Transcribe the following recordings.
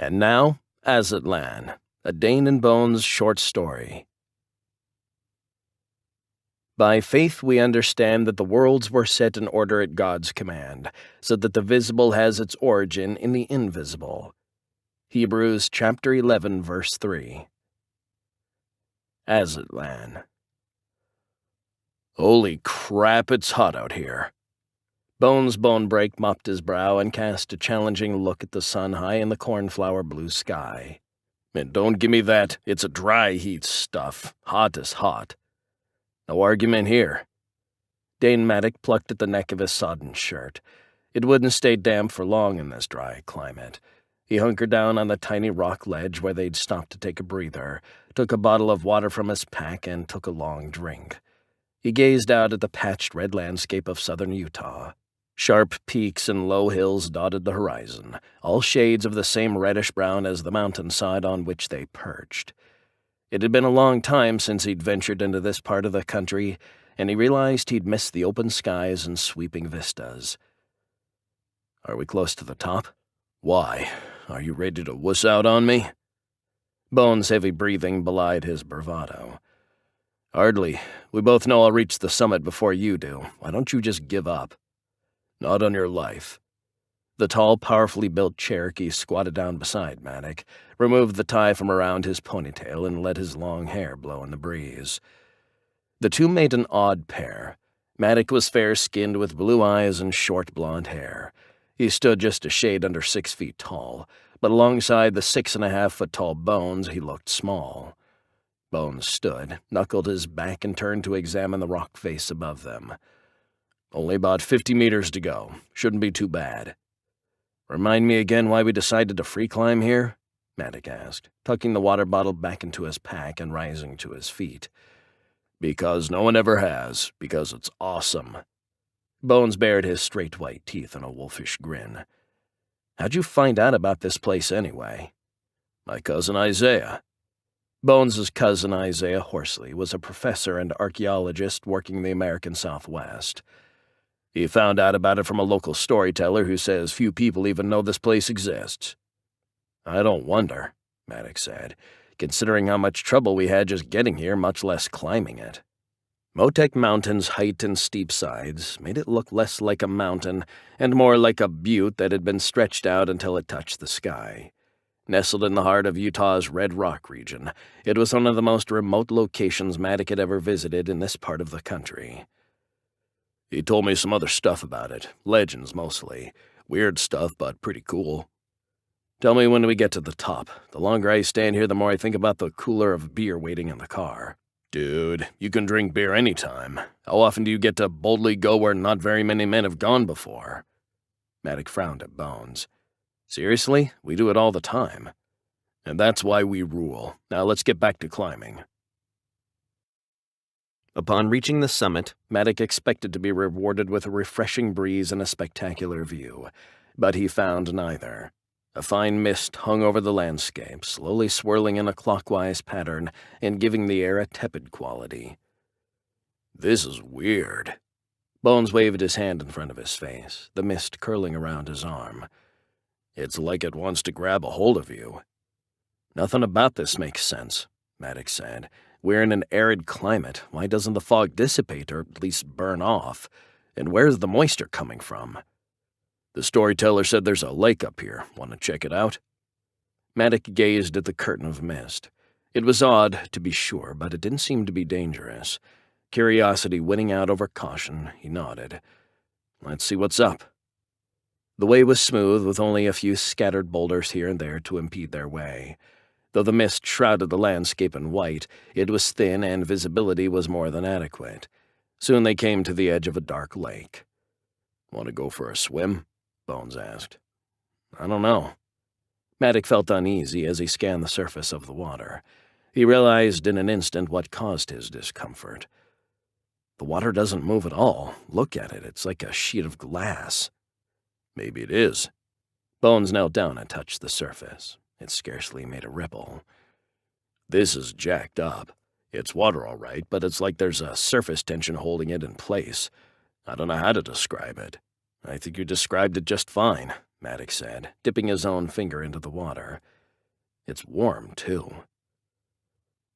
And now, Aztlan, a Dane and Bones short story. By faith we understand that the worlds were set in order at God's command, so that the visible has its origin in the invisible. Hebrews chapter 11, verse 3. Aztlan. Holy crap, it's hot out here. Bones Bonebreak mopped his brow and cast a challenging look at the sun high in the cornflower blue sky. And don't give me that, it's a dry heat stuff, hot as hot. No argument here. Dane Maddock plucked at the neck of his sodden shirt. It wouldn't stay damp for long in this dry climate. He hunkered down on the tiny rock ledge where they'd stopped to take a breather, took a bottle of water from his pack, and took a long drink. He gazed out at the patched red landscape of southern Utah. Sharp peaks and low hills dotted the horizon, all shades of the same reddish-brown as the mountainside on which they perched. It had been a long time since he'd ventured into this part of the country, and he realized he'd missed the open skies and sweeping vistas. Are we close to the top? Why? Are you ready to wuss out on me? Bones' heavy breathing belied his bravado. Hardly. We both know I'll reach the summit before you do. Why don't you just give up? Not on your life. The tall, powerfully built Cherokee squatted down beside Maddock, removed the tie from around his ponytail, and let his long hair blow in the breeze. The two made an odd pair. Maddock was fair-skinned with blue eyes and short blonde hair. He stood just a shade under 6 feet tall, but alongside the 6.5-foot-tall Bones, he looked small. Bones stood, knuckled his back, and turned to examine the rock face above them. Only about 50 meters to go. Shouldn't be too bad. Remind me again why we decided to free climb here? Maddock asked, tucking the water bottle back into his pack and rising to his feet. Because no one ever has. Because it's awesome. Bones bared his straight white teeth in a wolfish grin. How'd you find out about this place anyway? My cousin Isaiah. Bones's cousin Isaiah Horsley was a professor and archaeologist working in the American Southwest. He found out about it from a local storyteller who says few people even know this place exists. I don't wonder, Maddock said, considering how much trouble we had just getting here, much less climbing it. Motek Mountain's height and steep sides made it look less like a mountain and more like a butte that had been stretched out until it touched the sky. Nestled in the heart of Utah's Red Rock region, it was one of the most remote locations Maddock had ever visited in this part of the country. He told me some other stuff about it, legends mostly. Weird stuff, but pretty cool. Tell me when we get to the top. The longer I stand here, the more I think about the cooler of beer waiting in the car. Dude, you can drink beer anytime. How often do you get to boldly go where not very many men have gone before? Maddock frowned at Bones. Seriously? We do it all the time. And that's why we rule. Now let's get back to climbing. Upon reaching the summit, Maddock expected to be rewarded with a refreshing breeze and a spectacular view, but he found neither. A fine mist hung over the landscape, slowly swirling in a clockwise pattern and giving the air a tepid quality. This is weird. Bones waved his hand in front of his face, the mist curling around his arm. It's like it wants to grab a hold of you. Nothing about this makes sense, Maddock said. We're in an arid climate. Why doesn't the fog dissipate or at least burn off? And where's the moisture coming from? The storyteller said there's a lake up here. Want to check it out? Maddock gazed at the curtain of mist. It was odd, to be sure, but it didn't seem to be dangerous. Curiosity winning out over caution, he nodded. Let's see what's up. The way was smooth, with only a few scattered boulders here and there to impede their way. Though the mist shrouded the landscape in white, it was thin and visibility was more than adequate. Soon they came to the edge of a dark lake. Want to go for a swim? Bones asked. I don't know. Maddock felt uneasy as he scanned the surface of the water. He realized in an instant what caused his discomfort. The water doesn't move at all. Look at it. It's like a sheet of glass. Maybe it is. Bones knelt down and touched the surface. It scarcely made a ripple. This is jacked up. It's water all right, but it's like there's a surface tension holding it in place. I don't know how to describe it. I think you described it just fine. Maddock said, dipping his own finger into the water. It's warm, too.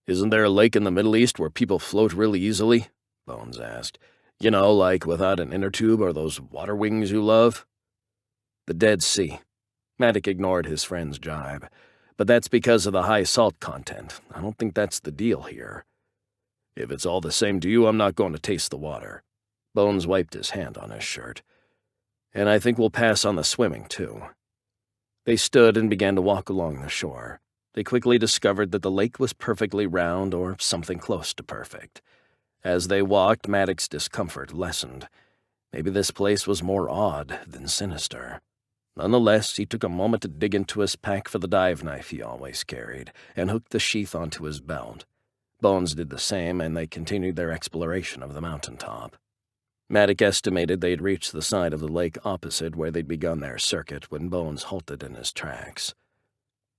Isn't there a lake in the Middle East where people float really easily? Bones asked. You know, like without an inner tube or those water wings you love? The Dead Sea. Maddock ignored his friend's jibe. But that's because of the high salt content. I don't think that's the deal here. If it's all the same to you, I'm not going to taste the water. Bones wiped his hand on his shirt. And I think we'll pass on the swimming, too. They stood and began to walk along the shore. They quickly discovered that the lake was perfectly round, or something close to perfect. As they walked, Maddock's discomfort lessened. Maybe this place was more odd than sinister. Nonetheless, he took a moment to dig into his pack for the dive knife he always carried, and hooked the sheath onto his belt. Bones did the same, and they continued their exploration of the mountaintop. Maddock estimated they'd reached the side of the lake opposite where they'd begun their circuit when Bones halted in his tracks.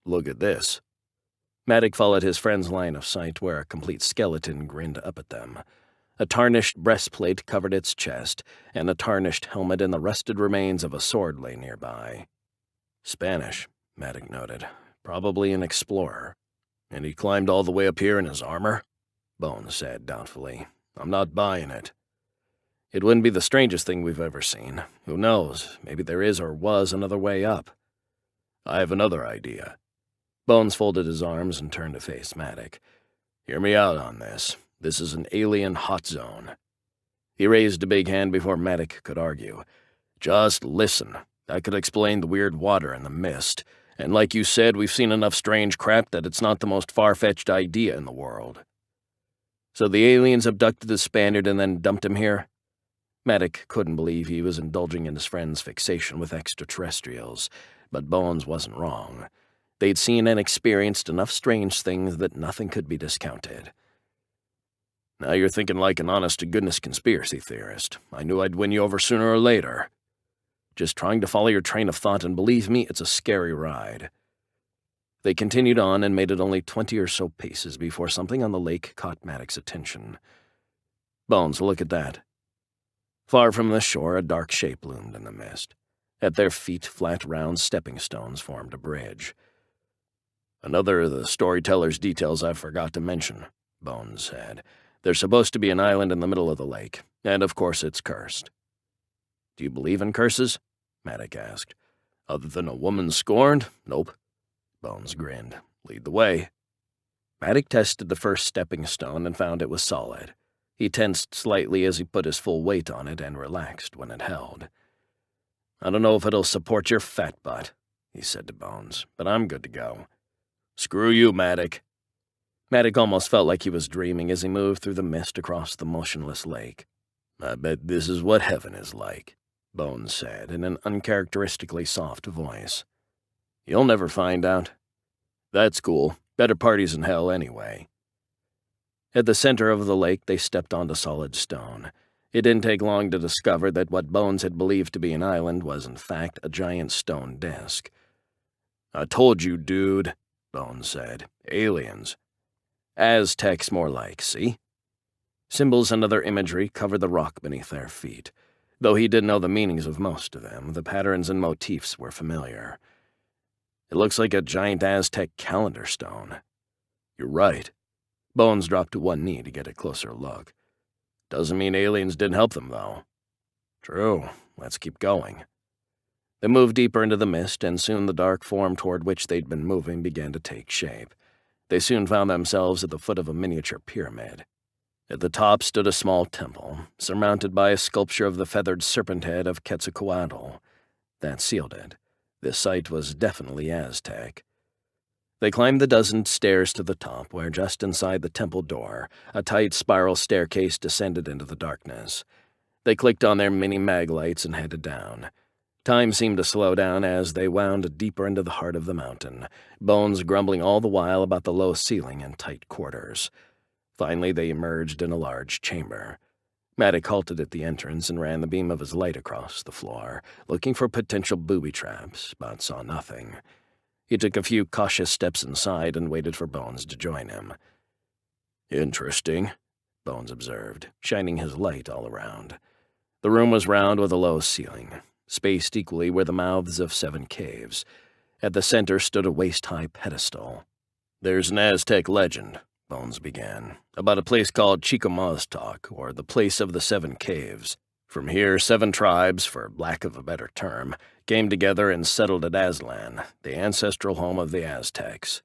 Look at this. Maddock followed his friend's line of sight where a complete skeleton grinned up at them. A tarnished breastplate covered its chest, and a tarnished helmet and the rusted remains of a sword lay nearby. Spanish, Maddock noted. Probably an explorer. And he climbed all the way up here in his armor? Bones said doubtfully. I'm not buying it. It wouldn't be the strangest thing we've ever seen. Who knows? Maybe there is or was another way up. I have another idea. Bones folded his arms and turned to face Maddock. Hear me out on this. This is an alien hot zone. He raised a big hand before Maddock could argue. Just listen. I could explain the weird water and the mist. And like you said, we've seen enough strange crap that it's not the most far-fetched idea in the world. So the aliens abducted the Spaniard and then dumped him here? Maddock couldn't believe he was indulging in his friend's fixation with extraterrestrials, but Bones wasn't wrong. They'd seen and experienced enough strange things that nothing could be discounted. Now you're thinking like an honest-to-goodness conspiracy theorist. I knew I'd win you over sooner or later. Just trying to follow your train of thought, and believe me, it's a scary ride. They continued on and made it only 20 or so paces before something on the lake caught Maddock's attention. Bones, look at that. Far from the shore, a dark shape loomed in the mist. At their feet, flat, round stepping stones formed a bridge. Another of the storyteller's details I forgot to mention, Bones said. There's supposed to be an island in the middle of the lake, and of course it's cursed. Do you believe in curses? Maddock asked. Other than a woman scorned? Nope. Bones grinned. Lead the way. Maddock tested the first stepping stone and found it was solid. He tensed slightly as he put his full weight on it and relaxed when it held. I don't know if it'll support your fat butt, he said to Bones, but I'm good to go. Screw you, Maddock. Maddock almost felt like he was dreaming as he moved through the mist across the motionless lake. I bet this is what heaven is like, Bones said in an uncharacteristically soft voice. You'll never find out. That's cool. Better parties in hell anyway. At the center of the lake, they stepped onto solid stone. It didn't take long to discover that what Bones had believed to be an island was in fact a giant stone disk. I told you, dude, Bones said. Aliens. Aztecs more like, see? Symbols and other imagery covered the rock beneath their feet. Though he didn't know the meanings of most of them, the patterns and motifs were familiar. It looks like a giant Aztec calendar stone. You're right. Bones dropped to one knee to get a closer look. Doesn't mean aliens didn't help them, though. True. Let's keep going. They moved deeper into the mist, and soon the dark form toward which they'd been moving began to take shape. They soon found themselves at the foot of a miniature pyramid. At the top stood a small temple, surmounted by a sculpture of the feathered serpent head of Quetzalcoatl. That sealed it. This site was definitely Aztec. They climbed the dozen stairs to the top, where just inside the temple door, a tight spiral staircase descended into the darkness. They clicked on their mini-mag lights and headed down. Time seemed to slow down as they wound deeper into the heart of the mountain, Bones grumbling all the while about the low ceiling and tight quarters. Finally, they emerged in a large chamber. Maddock halted at the entrance and ran the beam of his light across the floor, looking for potential booby traps, but saw nothing. He took a few cautious steps inside and waited for Bones to join him. Interesting, Bones observed, shining his light all around. The room was round with a low ceiling. Spaced equally were the mouths of 7 caves. At the center stood a waist-high pedestal. "There's an Aztec legend," Bones began, "about a place called Chico, or the Place of the 7 Caves. From here, 7 tribes, for lack of a better term, came together and settled at Aztlan, the ancestral home of the Aztecs."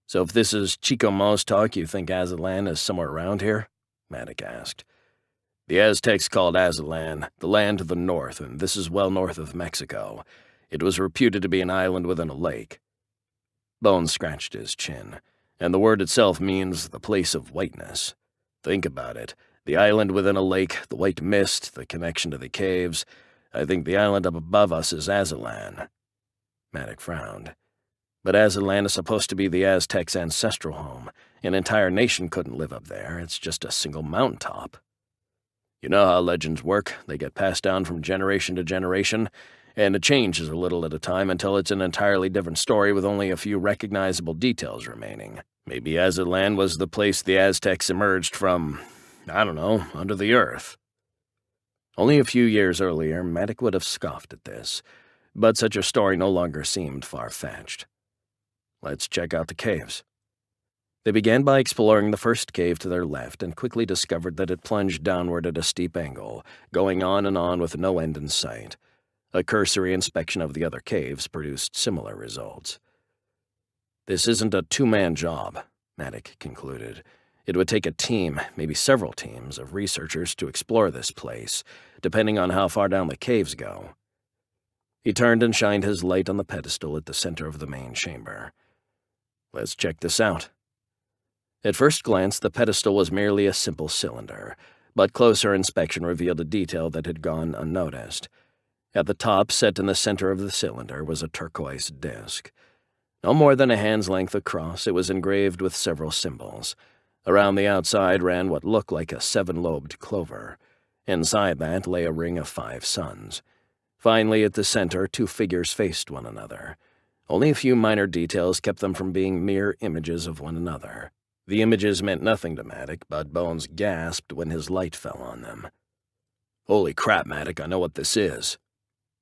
"So if this is Chico, you think Aztlan is somewhere around here?" Maddock asked. "The Aztecs called Aztlan the land to the north, and this is well north of Mexico. It was reputed to be an island within a lake." Bones scratched his chin. "And the word itself means the place of whiteness. Think about it. The island within a lake, the white mist, the connection to the caves. I think the island up above us is Aztlan." Maddock frowned. "But Aztlan is supposed to be the Aztecs' ancestral home. An entire nation couldn't live up there. It's just a single mountaintop." "You know how legends work. They get passed down from generation to generation, and it changes a little at a time until it's an entirely different story with only a few recognizable details remaining. Maybe Aztlan was the place the Aztecs emerged from, I don't know, under the earth." Only a few years earlier, Maddock would have scoffed at this, but such a story no longer seemed far-fetched. "Let's check out the caves." They began by exploring the first cave to their left and quickly discovered that it plunged downward at a steep angle, going on and on with no end in sight. A cursory inspection of the other caves produced similar results. "This isn't a two-man job," Maddock concluded. "It would take a team, maybe several teams, of researchers to explore this place, depending on how far down the caves go." He turned and shined his light on the pedestal at the center of the main chamber. "Let's check this out." At first glance, the pedestal was merely a simple cylinder, but closer inspection revealed a detail that had gone unnoticed. At the top, set in the center of the cylinder, was a turquoise disc. No more than a hand's length across, it was engraved with several symbols. Around the outside ran what looked like a 7-lobed clover. Inside that lay a ring of 5 suns. Finally, at the center, 2 figures faced one another. Only a few minor details kept them from being mere images of one another. The images meant nothing to Maddock, but Bones gasped when his light fell on them. "Holy crap, Maddock, I know what this is."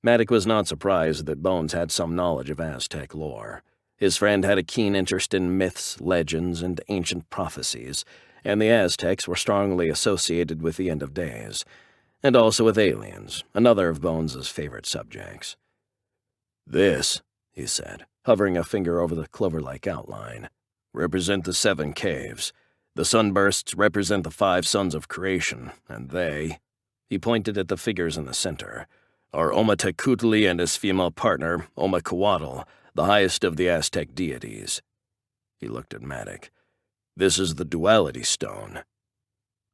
Maddock was not surprised that Bones had some knowledge of Aztec lore. His friend had a keen interest in myths, legends, and ancient prophecies, and the Aztecs were strongly associated with the end of days, and also with aliens, another of Bones's favorite subjects. "This," he said, hovering a finger over the clover-like outline, "represent the 7 caves. The sunbursts represent the 5 sons of creation, and they," he pointed at the figures in the center, "are Omatecutli and his female partner, Omacoatl, the highest of the Aztec deities." He looked at Maddock. "This is the duality stone."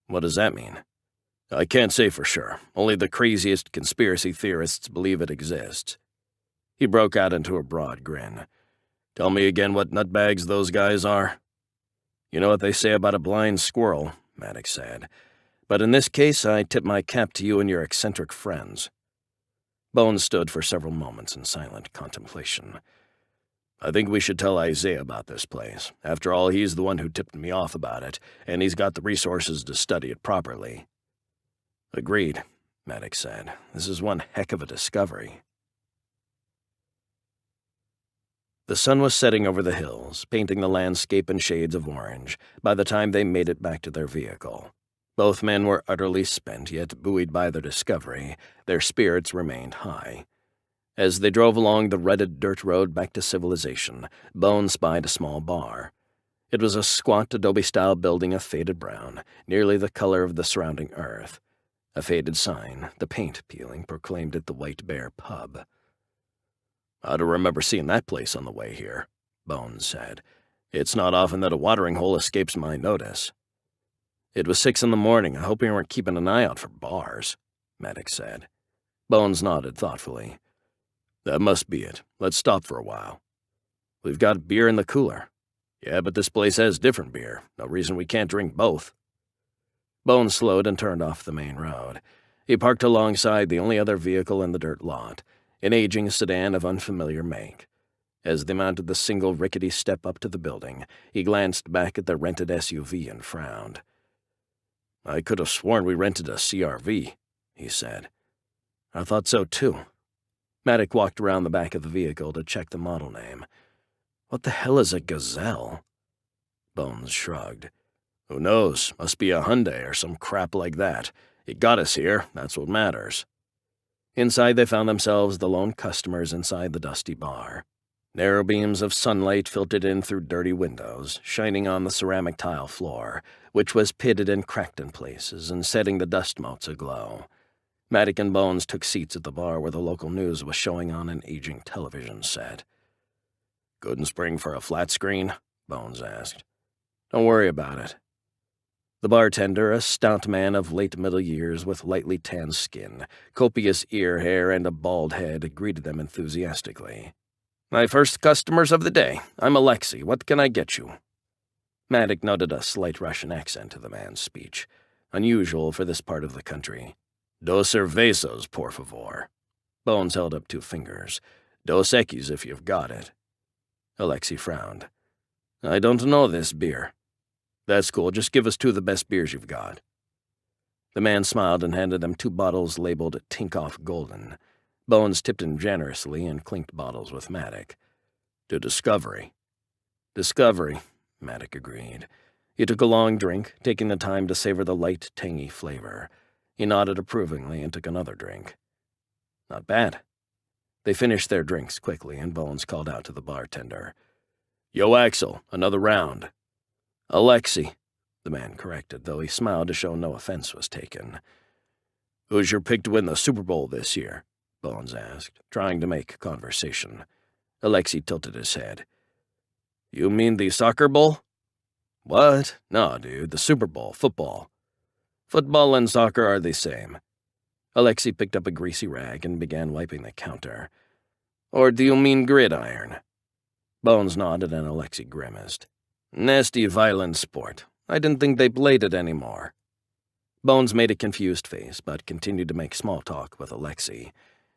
"What does that mean?" "I can't say for sure. Only the craziest conspiracy theorists believe it exists." He broke out into a broad grin. "Tell me again what nutbags those guys are." "You know what they say about a blind squirrel," Maddock said. "But in this case, I tip my cap to you and your eccentric friends." Bones stood for several moments in silent contemplation. "I think we should tell Isaiah about this place. After all, he's the one who tipped me off about it, and he's got the resources to study it properly." "Agreed," Maddock said. "This is one heck of a discovery." The sun was setting over the hills, painting the landscape in shades of orange, by the time they made it back to their vehicle. Both men were utterly spent, yet buoyed by their discovery, their spirits remained high. As they drove along the rutted dirt road back to civilization, Bones spied a small bar. It was a squat adobe-style building of faded brown, nearly the color of the surrounding earth. A faded sign, the paint peeling, proclaimed it the White Bear Pub. "I don't remember seeing that place on the way here," Bones said. "It's not often that a watering hole escapes my notice." "It was 6 a.m. I hope you weren't keeping an eye out for bars," Maddock said. Bones nodded thoughtfully. "That must be it. Let's stop for a while." "We've got beer in the cooler." "Yeah, but this place has different beer. No reason we can't drink both." Bones slowed and turned off the main road. He parked alongside the only other vehicle in the dirt lot, an aging sedan of unfamiliar make. As they mounted the single rickety step up to the building, he glanced back at the rented SUV and frowned. "I could have sworn we rented a CRV," he said. I thought so too. Maddock walked around the back of the vehicle to check the model name. What the hell is a Gazelle? Bones shrugged. Who knows? Must be a Hyundai or some crap like that. It got us here, that's what matters. Inside they found themselves the lone customers inside the dusty bar. Narrow beams of sunlight filtered in through dirty windows, shining on the ceramic tile floor, which was pitted and cracked in places and setting the dust motes aglow. Maddock and Bones took seats at the bar where the local news was showing on an aging television set. Good and spring for a flat screen? Bones asked. Don't worry about it. The bartender, a stout man of late middle years with lightly tanned skin, copious ear hair, and a bald head, greeted them enthusiastically. My first customers of the day. I'm Alexei. What can I get you? Maddock noted a slight Russian accent to the man's speech, unusual for this part of the country. Dos cervezas, por favor. Bones held up 2 fingers. Dos Equis if you've got it. Alexei frowned. I don't know this beer. That's cool. Just give us 2 of the best beers you've got. The man smiled and handed them 2 bottles labeled Tinkoff Golden. Bones tipped him generously and clinked bottles with Maddock. To Discovery. Discovery, Maddock agreed. He took a long drink, taking the time to savor the light, tangy flavor. He nodded approvingly and took another drink. Not bad. They finished their drinks quickly, and Bones called out to the bartender. Yo, Axel, another round. Alexei, the man corrected, though he smiled to show no offense was taken. Who's your pick to win the Super Bowl this year? Bones asked, trying to make conversation. Alexei tilted his head. You mean the soccer bowl? What? No, dude, the Super Bowl, football. Football and soccer are the same. Alexei picked up a greasy rag and began wiping the counter. Or do you mean gridiron? Bones nodded and Alexei grimaced. Nasty, violent sport. I didn't think they played it anymore. Bones made a confused face, but continued to make small talk with Alexei.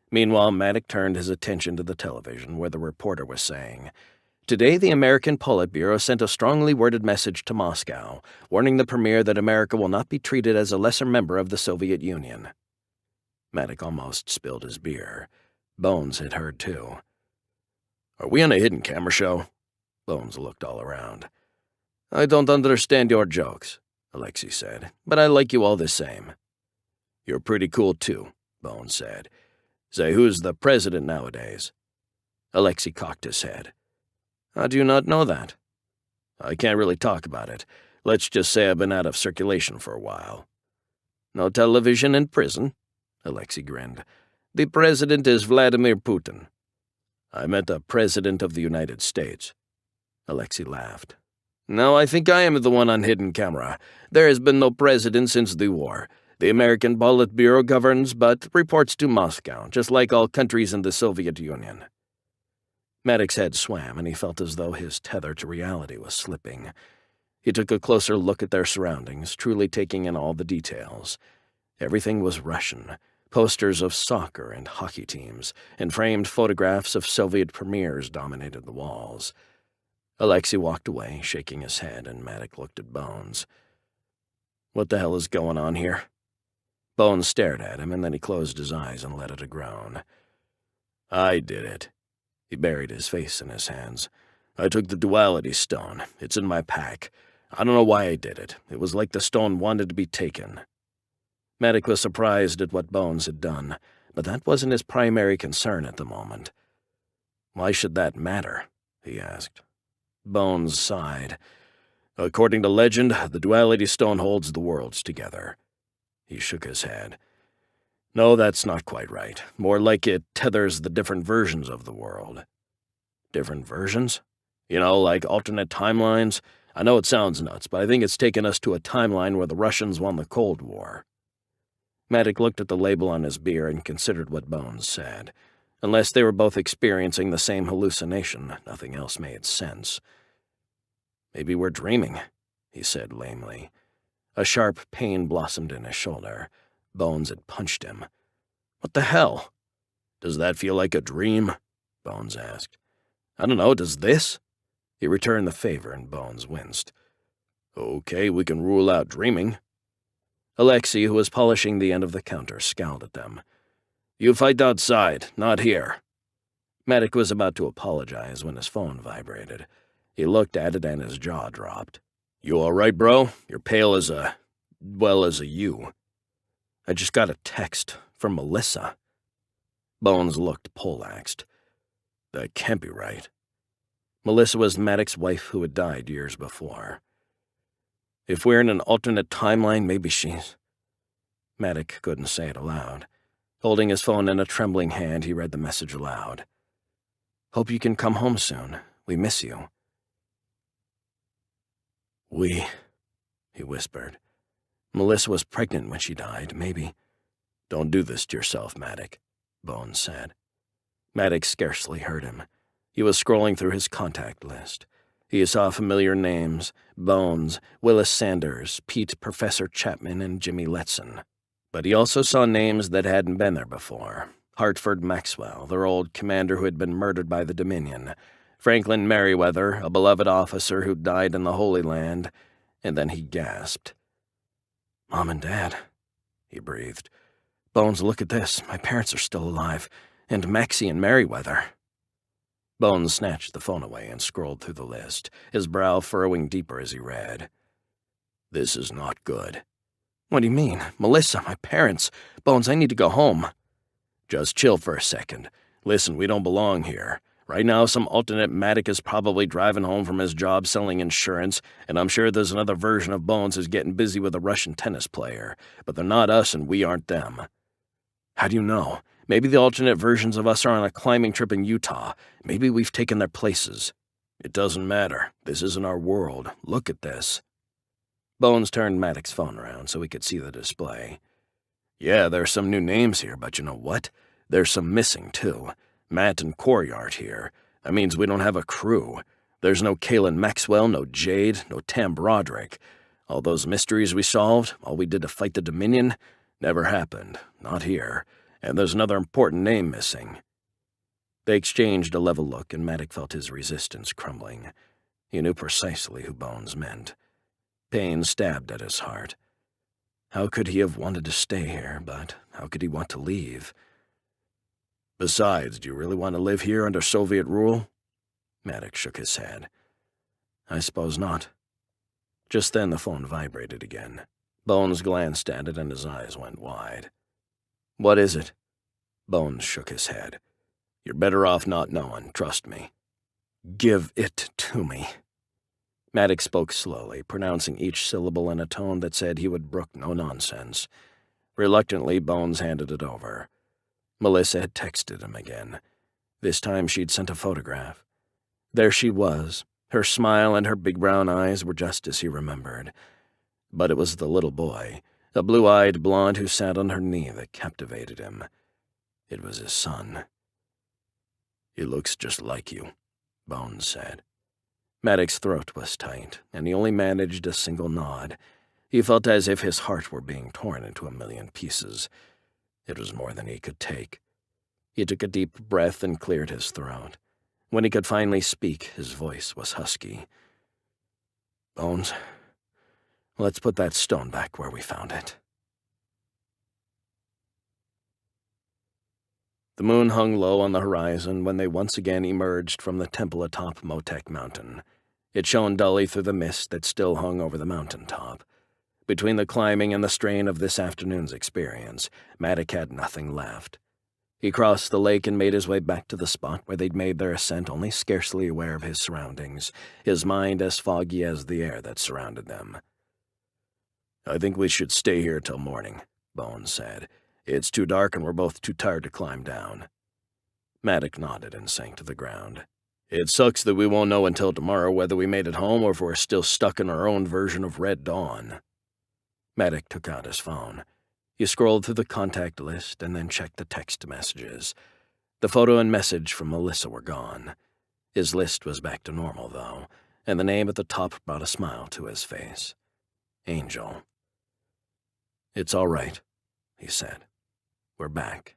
Meanwhile, Maddock turned his attention to the television, where the reporter was saying, Today, the American Politburo sent a strongly worded message to Moscow, warning the Premier that America will not be treated as a lesser member of the Soviet Union. Maddock almost spilled his beer. Bones had heard, too. Are we on a hidden camera show? Bones looked all around. I don't understand your jokes, Alexei said, but I like you all the same. You're pretty cool, too, Bones said. Say, who's the president nowadays? Alexei cocked his head. How do you not know that? I can't really talk about it. Let's just say I've been out of circulation for a while. No television in prison? Alexei grinned. The president is Vladimir Putin. I meant the president of the United States. Alexei laughed. No, I think I am the one on hidden camera. There has been no president since the war. The American Politburo governs, but reports to Moscow, just like all countries in the Soviet Union. Maddock's head swam, and he felt as though his tether to reality was slipping. He took a closer look at their surroundings, truly taking in all the details. Everything was Russian. Posters of soccer and hockey teams, and framed photographs of Soviet premiers dominated the walls. Alexei walked away, shaking his head, and Maddock looked at Bones. What the hell is going on here? Bones stared at him, and then he closed his eyes and let out a groan. I did it. He buried his face in his hands. I took the duality stone. It's in my pack. I don't know why I did it. It was like the stone wanted to be taken. Maddock was surprised at what Bones had done, but that wasn't his primary concern at the moment. Why should that matter? He asked. Bones sighed. According to legend, the duality stone holds the worlds together. He shook his head. No, that's not quite right. More like it tethers the different versions of the world. Different versions? You know, like alternate timelines? I know it sounds nuts, but I think it's taken us to a timeline where the Russians won the Cold War. Maddock looked at the label on his beer and considered what Bones said. Unless they were both experiencing the same hallucination, nothing else made sense. Maybe we're dreaming, he said lamely. A sharp pain blossomed in his shoulder. Bones had punched him. What the hell? Does that feel like a dream? Bones asked. I don't know, does this? He returned the favor, and Bones winced. Okay, we can rule out dreaming. Alexei, who was polishing the end of the counter, scowled at them. You fight outside, not here." Maddock was about to apologize when his phone vibrated. He looked at it and his jaw dropped. "You all right, bro? You're pale as a U." "I just got a text from Melissa." Bones looked poleaxed. "That can't be right." Melissa was Maddock's wife who had died years before. "If we're in an alternate timeline, maybe she's—" Maddock couldn't say it aloud. Holding his phone in a trembling hand, he read the message aloud. "Hope you can come home soon. We miss you." "We," he whispered. "Melissa was pregnant when she died, maybe." "Don't do this to yourself, Maddock," Bones said. Maddock scarcely heard him. He was scrolling through his contact list. He saw familiar names: Bones, Willis Sanders, Pete Professor Chapman, and Jimmy Letson. But he also saw names that hadn't been there before. Hartford Maxwell, their old commander who had been murdered by the Dominion. Franklin Merriweather, a beloved officer who died in the Holy Land. And then he gasped. "Mom and Dad," he breathed. "Bones, look at this. My parents are still alive. And Maxie and Merriweather." Bones snatched the phone away and scrolled through the list, his brow furrowing deeper as he read. "This is not good." "What do you mean? Melissa, my parents. Bones, I need to go home." "Just chill for a second. Listen, we don't belong here. Right now, some alternate Maddock is probably driving home from his job selling insurance, and I'm sure there's another version of Bones who's getting busy with a Russian tennis player. But they're not us and we aren't them." "How do you know? Maybe the alternate versions of us are on a climbing trip in Utah. Maybe we've taken their places." "It doesn't matter. This isn't our world. Look at this." Bones turned Maddock's phone around so he could see the display. "Yeah, there's some new names here, but you know what? There's some missing, too. Matt and Corey aren't here. That means we don't have a crew. There's no Kaylin Maxwell, no Jade, no Tam Broderick. All those mysteries we solved, all we did to fight the Dominion, never happened. Not here. And there's another important name missing." They exchanged a level look, and Maddock felt his resistance crumbling. He knew precisely who Bones meant. Pain stabbed at his heart. How could he have wanted to stay here, but how could he want to leave? "Besides, do you really want to live here under Soviet rule?" Maddock shook his head. "I suppose not." Just then the phone vibrated again. Bones glanced at it and his eyes went wide. "What is it?" Bones shook his head. "You're better off not knowing, trust me." "Give it to me." Maddock spoke slowly, pronouncing each syllable in a tone that said he would brook no nonsense. Reluctantly, Bones handed it over. Melissa had texted him again. This time she'd sent a photograph. There she was. Her smile and her big brown eyes were just as he remembered. But it was the little boy, a blue-eyed blonde who sat on her knee, that captivated him. It was his son. "He looks just like you," Bones said. Maddock's throat was tight, and he only managed a single nod. He felt as if his heart were being torn into a million pieces. It was more than he could take. He took a deep breath and cleared his throat. When he could finally speak, his voice was husky. "Bones, let's put that stone back where we found it." The moon hung low on the horizon when they once again emerged from the temple atop Motek Mountain. It shone dully through the mist that still hung over the mountain top. Between the climbing and the strain of this afternoon's experience, Maddock had nothing left. He crossed the lake and made his way back to the spot where they'd made their ascent, only scarcely aware of his surroundings, his mind as foggy as the air that surrounded them. "I think we should stay here till morning," Bones said. "It's too dark and we're both too tired to climb down." Maddock nodded and sank to the ground. "It sucks that we won't know until tomorrow whether we made it home or if we're still stuck in our own version of Red Dawn." Maddock took out his phone. He scrolled through the contact list and then checked the text messages. The photo and message from Melissa were gone. His list was back to normal, though, and the name at the top brought a smile to his face. Angel. "It's all right," he said. "We're back."